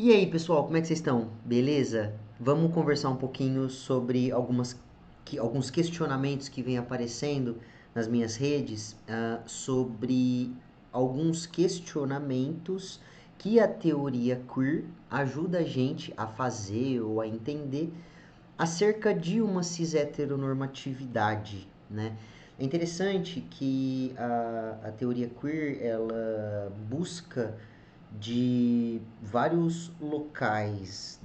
E aí, pessoal, como é que vocês estão? Beleza? Vamos conversar um pouquinho sobre alguns questionamentos que vêm aparecendo nas minhas redes, sobre alguns questionamentos que a teoria queer ajuda a gente a fazer ou a entender acerca de uma cis-heteronormatividade, né? É interessante que a teoria queer, ela busca de vários locais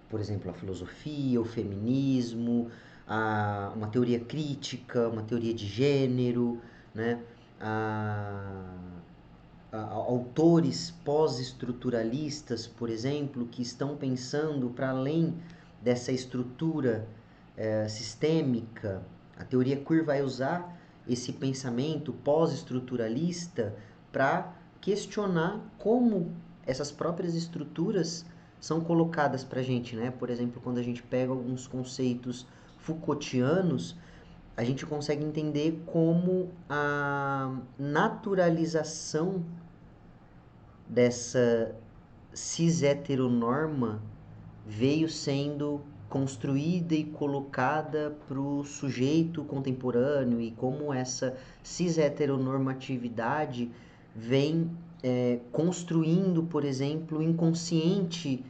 por exemplo, a filosofia, o feminismo, uma teoria crítica, uma teoria de gênero, né? A, Autores pós-estruturalistas, por exemplo, que estão pensando para além dessa estrutura sistêmica. A teoria queer vai usar esse pensamento pós-estruturalista para questionar como essas próprias estruturas são colocadas para a gente, né? Por exemplo, quando a gente pega alguns conceitos Foucaultianos, a gente consegue entender como a naturalização dessa cis-heteronorma veio sendo construída e colocada para o sujeito contemporâneo e como essa cis-heteronormatividade vem construindo, por exemplo, o inconsciente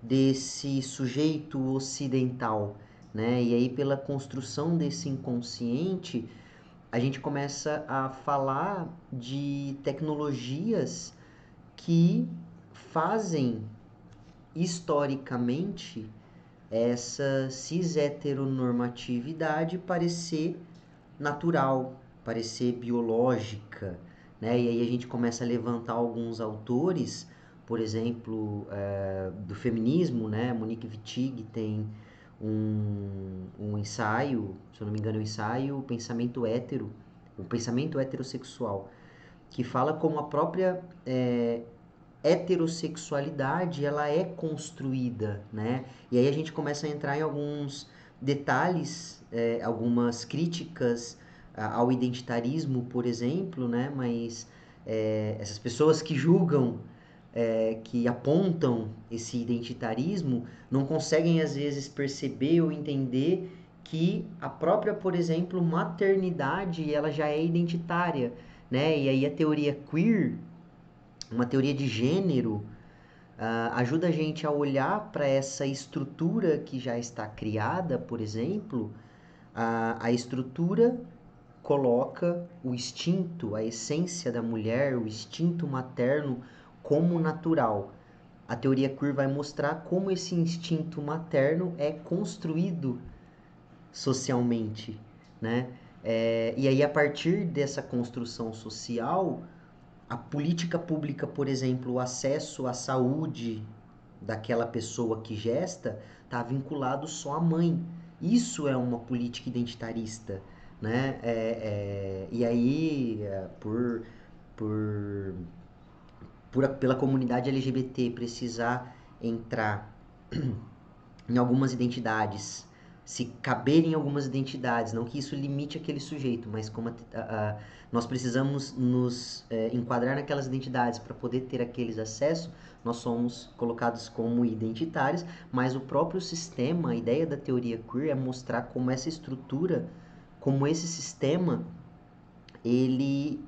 desse sujeito ocidental, né? E aí pela construção desse inconsciente, a gente começa a falar de tecnologias que fazem historicamente essa cis-heteronormatividade parecer natural, parecer biológica, né? E aí a gente começa a levantar alguns autores, por exemplo, do feminismo, né? Monique Wittig tem um ensaio, se eu não me engano, é um ensaio o pensamento heterossexual, que fala como a própria heterossexualidade ela é construída, né? E aí a gente começa a entrar em alguns detalhes, algumas críticas ao identitarismo, por exemplo, né? Mas essas pessoas que julgam, que apontam esse identitarismo, não conseguem às vezes perceber ou entender que a própria, por exemplo, maternidade ela já é identitária, né? E aí a teoria queer, uma teoria de gênero, ajuda a gente a olhar para essa estrutura que já está criada, por exemplo, a estrutura coloca o instinto, a essência da mulher, o instinto materno como natural. A teoria queer vai mostrar como esse instinto materno é construído socialmente, né? E aí, a partir dessa construção social, a política pública, por exemplo, o acesso à saúde daquela pessoa que gesta, está vinculado só à mãe. Isso é uma política identitarista, né? E aí, por, pela comunidade LGBT precisar entrar em algumas identidades, se caber em algumas identidades, não que isso limite aquele sujeito, mas como nós precisamos nos enquadrar naquelas identidades para poder ter aqueles acessos, nós somos colocados como identitários, mas o próprio sistema, a ideia da teoria queer é mostrar como essa estrutura, como esse sistema, ele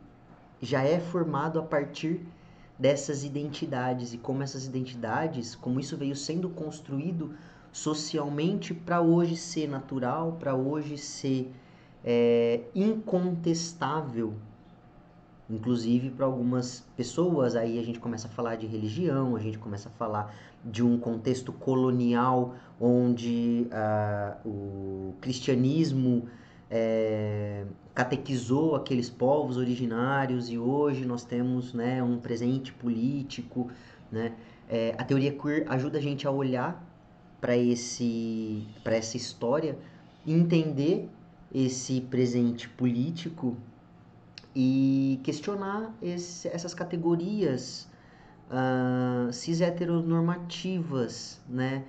já é formado a partir dessas identidades e como essas identidades, como isso veio sendo construído socialmente para hoje ser natural, para hoje ser incontestável, inclusive para algumas pessoas. Aí a gente começa a falar de religião, a gente começa a falar de um contexto colonial onde o cristianismo catequizou aqueles povos originários e hoje nós temos, né, um presente político, né? A teoria queer ajuda a gente a olhar para essa história e entender esse presente político e questionar essas categorias cis-heteronormativas, né?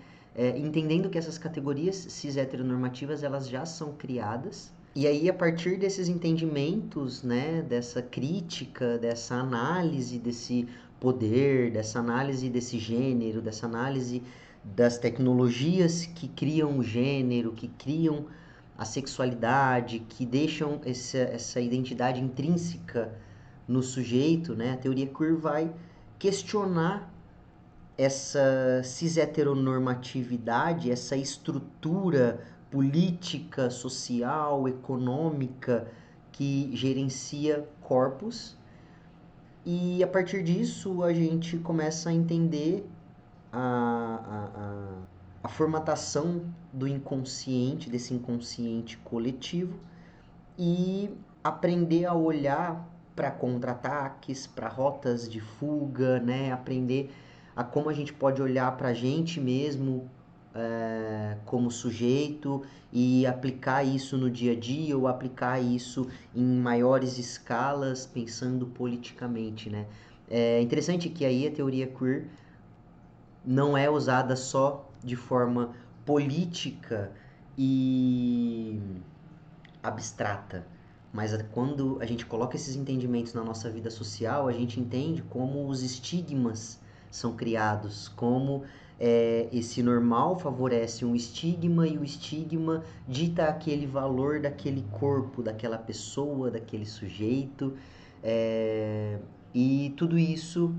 Entendendo que essas categorias cis-heteronormativas elas já são criadas. E aí, a partir desses entendimentos, né, dessa crítica, dessa análise, desse poder, dessa análise desse gênero, dessa análise das tecnologias que criam o gênero, que criam a sexualidade, que deixam essa identidade intrínseca no sujeito, né? A teoria queer vai questionar essa cis-heteronormatividade, essa estrutura política, social, econômica que gerencia corpos. E a partir disso a gente começa a entender a formatação do inconsciente, desse inconsciente coletivo, e aprender a olhar para contra-ataques, para rotas de fuga, né? Aprender a como a gente pode olhar para a gente mesmo como sujeito e aplicar isso no dia a dia ou aplicar isso em maiores escalas, pensando politicamente, né? É interessante que aí a teoria queer não é usada só de forma política e abstrata, mas quando a gente coloca esses entendimentos na nossa vida social, a gente entende como os estigmas são criados, como esse normal favorece um estigma e o estigma dita aquele valor daquele corpo, daquela pessoa, daquele sujeito, e tudo isso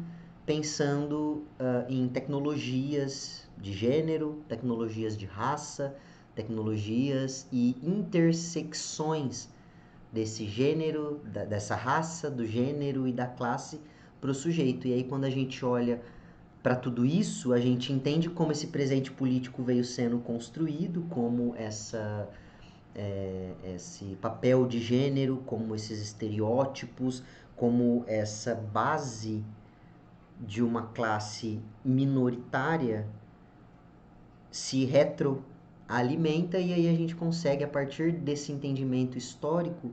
pensando em tecnologias de gênero, tecnologias de raça, tecnologias e intersecções desse gênero, dessa raça, do gênero e da classe para o sujeito. E aí, quando a gente olha para tudo isso, a gente entende como esse presente político veio sendo construído, como esse papel de gênero, como esses estereótipos, como essa base de uma classe minoritária se retroalimenta, e aí a gente consegue, a partir desse entendimento histórico,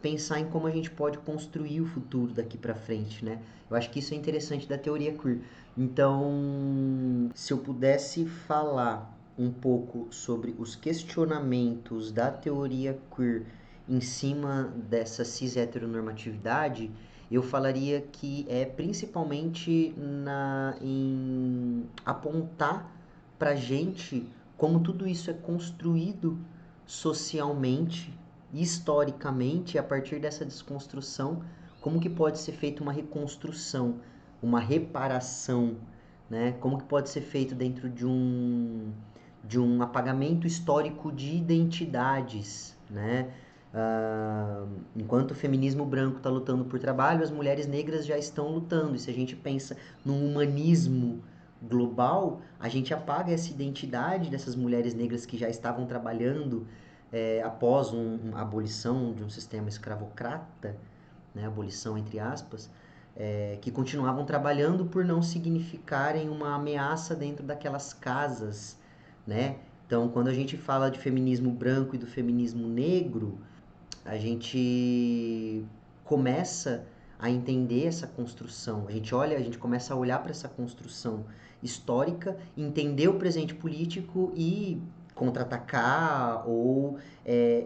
pensar em como a gente pode construir o futuro daqui para frente, né? Eu acho que isso é interessante da teoria queer. Então, se eu pudesse falar um pouco sobre os questionamentos da teoria queer em cima dessa cis-heteronormatividade, eu falaria que é principalmente em apontar pra gente como tudo isso é construído socialmente, historicamente, e a partir dessa desconstrução, como que pode ser feita uma reconstrução, uma reparação, né? Como que pode ser feito dentro de um apagamento histórico de identidades, né? Enquanto o feminismo branco está lutando por trabalho, as mulheres negras já estão lutando. E se a gente pensa num humanismo global, a gente apaga essa identidade dessas mulheres negras que já estavam trabalhando após a abolição de um sistema escravocrata, né, abolição entre aspas, que continuavam trabalhando por não significarem uma ameaça dentro daquelas casas, né? Então, quando a gente fala de feminismo branco e do feminismo negro, a gente começa a entender essa construção. A gente começa a olhar para essa construção histórica, entender o presente político e contra-atacar ou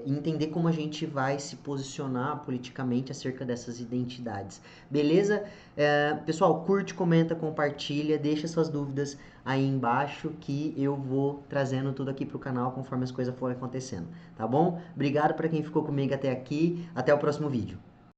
entender como a gente vai se posicionar politicamente acerca dessas identidades. Beleza? Pessoal, curte, comenta, compartilha, deixa suas dúvidas aí embaixo que eu vou trazendo tudo aqui pro canal conforme as coisas forem acontecendo, tá bom? Obrigado para quem ficou comigo até aqui, até o próximo vídeo.